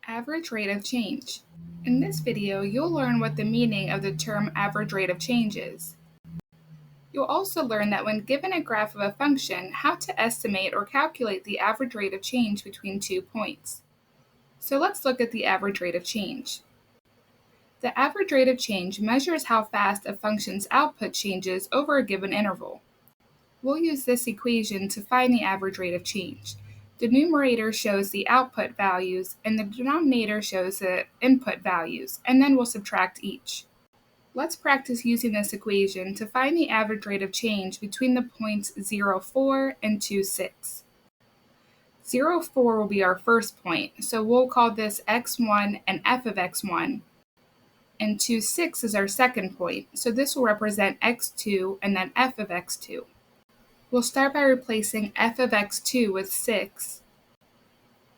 Average rate of change. In this video, you'll learn what the meaning of the term average rate of change is. You'll also learn that when given a graph of a function, how to estimate or calculate the average rate of change between 2 points. So let's look at the average rate of change. The average rate of change measures how fast a function's output changes over a given interval. We'll use this equation to find the average rate of change. The numerator shows the output values and the denominator shows the input values, and then we'll subtract each. Let's practice using this equation to find the average rate of change between the points 0, 4 and 2, 6. 0, 4 will be our first point, so we'll call this x1 and f of x1. And 2, 6 is our second point, so this will represent x2 and then f of x2. We'll start by replacing f of x2 with 6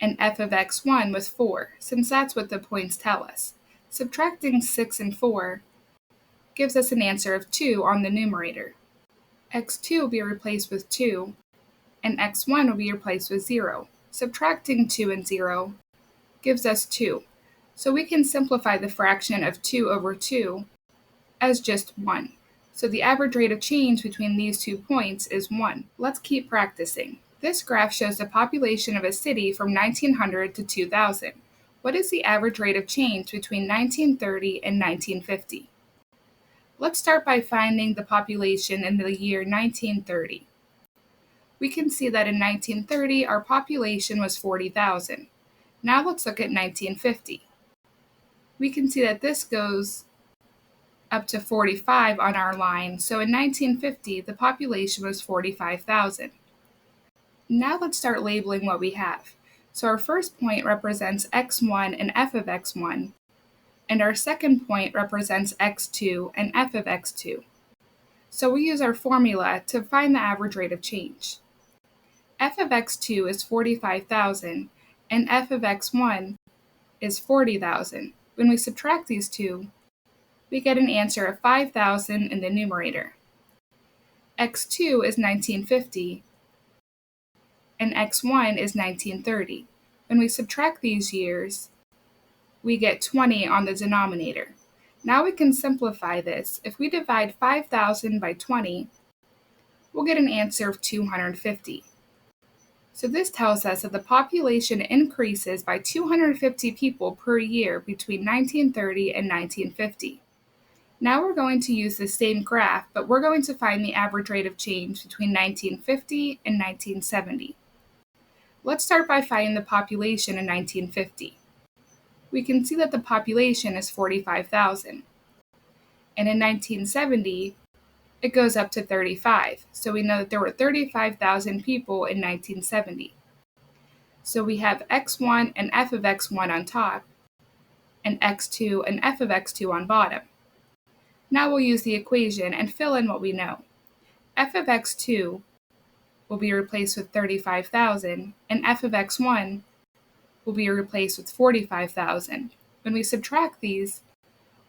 and f of x1 with 4, since that's what the points tell us. Subtracting 6 and 4 gives us an answer of 2 on the numerator. x2 will be replaced with 2, and x1 will be replaced with 0. Subtracting 2 and 0 gives us 2, so we can simplify the fraction of 2 over 2 as just 1. So the average rate of change between these 2 points is 1. Let's keep practicing. This graph shows the population of a city from 1900 to 2000. What is the average rate of change between 1930 and 1950? Let's start by finding the population in the year 1930. We can see that in 1930 our population was 40,000. Now let's look at 1950. We can see that this goes up to 45 on our line, so in 1950 the population was 45,000. Now let's start labeling what we have. So our first point represents x1 and f of x1, and our second point represents x2 and f of x2. So we use our formula to find the average rate of change. F of x2 is 45,000 and f of x1 is 40,000. When we subtract these two, we get an answer of 5,000 in the numerator. x2 is 1950 and x1 is 1930. When we subtract these years, we get 20 on the denominator. Now we can simplify this. If we divide 5,000 by 20, we'll get an answer of 250. So this tells us that the population increases by 250 people per year between 1930 and 1950. Now we're going to use the same graph, but we're going to find the average rate of change between 1950 and 1970. Let's start by finding the population in 1950. We can see that the population is 45,000. And in 1970, it goes up to 35. So we know that there were 35,000 people in 1970. So we have x1 and f of x1 on top, and x2 and f of x2 on bottom. Now we'll use the equation and fill in what we know. F of x2 will be replaced with 35,000, and f of x1 will be replaced with 45,000. When we subtract these,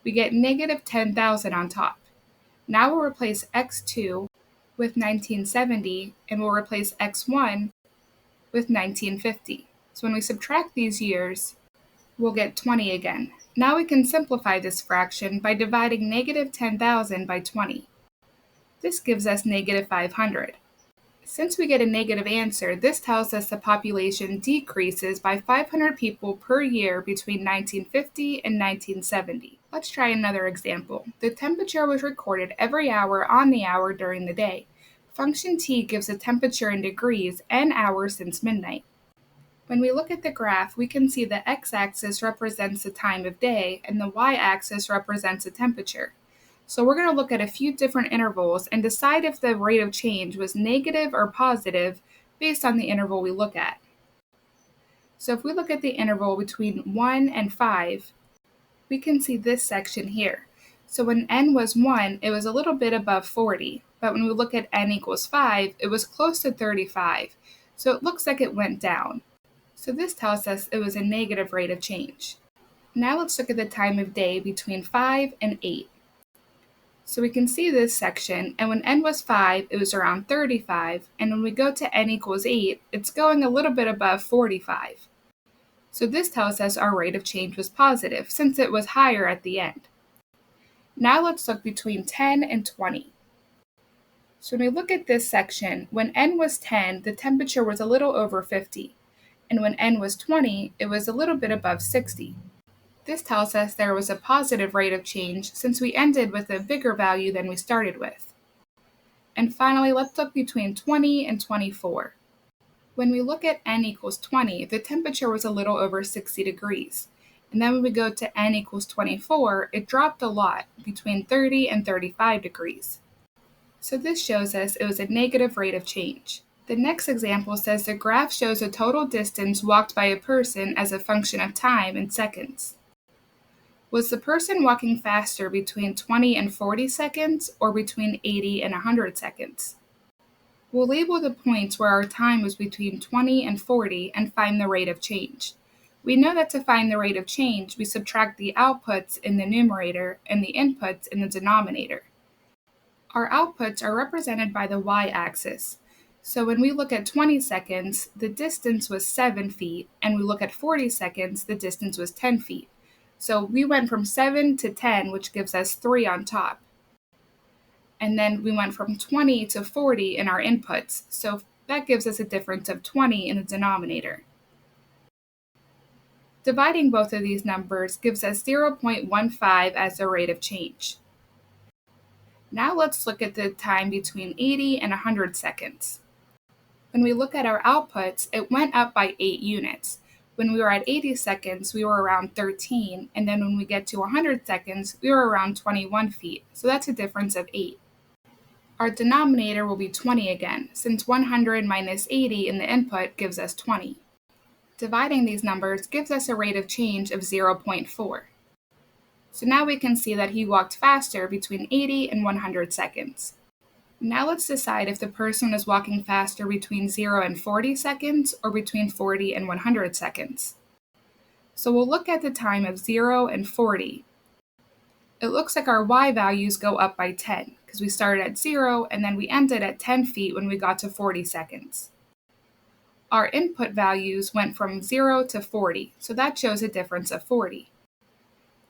we get negative 10,000 on top. Now we'll replace x2 with 1970, and we'll replace x1 with 1950. So when we subtract these years, we'll get 20 again. Now we can simplify this fraction by dividing negative 10,000 by 20. This gives us negative 500. Since we get a negative answer, this tells us the population decreases by 500 people per year between 1950 and 1970. Let's try another example. The temperature was recorded every hour on the hour during the day. Function t gives the temperature in degrees n hours since midnight. When we look at the graph, we can see the x-axis represents the time of day and the y-axis represents the temperature. So we're going to look at a few different intervals and decide if the rate of change was negative or positive based on the interval we look at. So if we look at the interval between 1 and 5, we can see this section here. So when n was 1, it was a little bit above 40, but when we look at n equals 5, it was close to 35. So it looks like it went down. So this tells us it was a negative rate of change. Now let's look at the time of day between 5 and 8. So we can see this section, and when n was 5, it was around 35, and when we go to n equals 8, it's going a little bit above 45. So this tells us our rate of change was positive since it was higher at the end. Now let's look between 10 and 20. So when we look at this section, when n was 10, the temperature was a little over 50, and when n was 20, it was a little bit above 60. This tells us there was a positive rate of change since we ended with a bigger value than we started with. And finally, let's look between 20 and 24. When we look at n equals 20, the temperature was a little over 60 degrees. And then when we go to n equals 24, it dropped a lot, between 30 and 35 degrees. So this shows us it was a negative rate of change. The next example says the graph shows the total distance walked by a person as a function of time in seconds. Was the person walking faster between 20 and 40 seconds or between 80 and 100 seconds? We'll label the points where our time was between 20 and 40 and find the rate of change. We know that to find the rate of change, we subtract the outputs in the numerator and the inputs in the denominator. Our outputs are represented by the y-axis. So when we look at 20 seconds, the distance was 7 feet, and we look at 40 seconds, the distance was 10 feet. So we went from 7 to 10, which gives us 3 on top. And then we went from 20 to 40 in our inputs, so that gives us a difference of 20 in the denominator. Dividing both of these numbers gives us 0.15 as the rate of change. Now let's look at the time between 80 and 100 seconds. When we look at our outputs, it went up by 8 units. When we were at 80 seconds, we were around 13, and then when we get to 100 seconds, we were around 21 feet, so that's a difference of 8. Our denominator will be 20 again, since 100 minus 80 in the input gives us 20. Dividing these numbers gives us a rate of change of 0.4. So now we can see that he walked faster between 80 and 100 seconds. Now let's decide if the person is walking faster between 0 and 40 seconds or between 40 and 100 seconds. So we'll look at the time of 0 and 40. It looks like our y values go up by 10 because we started at 0 and then we ended at 10 feet when we got to 40 seconds. Our input values went from 0 to 40, so that shows a difference of 40.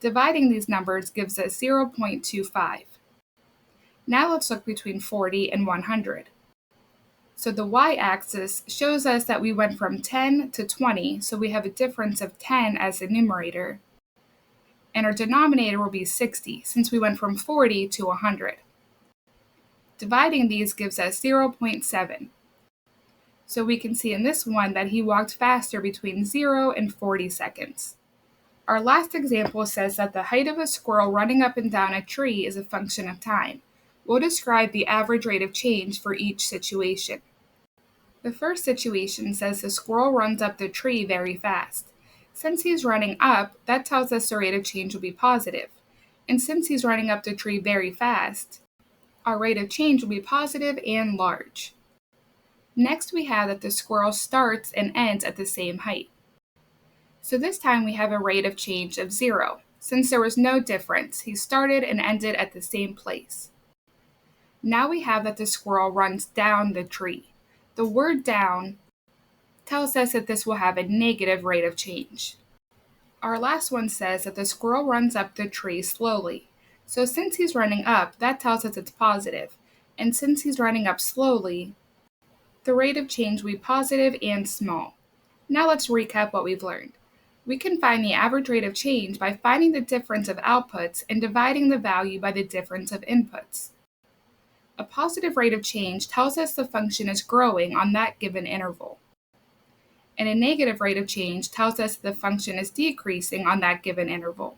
Dividing these numbers gives us 0.25. Now let's look between 40 and 100. So the y-axis shows us that we went from 10 to 20, so we have a difference of 10 as the numerator. And our denominator will be 60, since we went from 40 to 100. Dividing these gives us 0.7. So we can see in this one that he walked faster between 0 and 40 seconds. Our last example says that the height of a squirrel running up and down a tree is a function of time. We'll describe the average rate of change for each situation. The first situation says the squirrel runs up the tree very fast. Since he's running up, that tells us the rate of change will be positive. And since he's running up the tree very fast, our rate of change will be positive and large. Next, we have that the squirrel starts and ends at the same height. So this time we have a rate of change of 0. Since there was no difference, he started and ended at the same place. Now we have that the squirrel runs down the tree. The word down tells us that this will have a negative rate of change. Our last one says that the squirrel runs up the tree slowly. So since he's running up, that tells us it's positive. And since he's running up slowly, the rate of change will be positive and small. Now let's recap what we've learned. We can find the average rate of change by finding the difference of outputs and dividing the value by the difference of inputs. A positive rate of change tells us the function is growing on that given interval. And a negative rate of change tells us the function is decreasing on that given interval.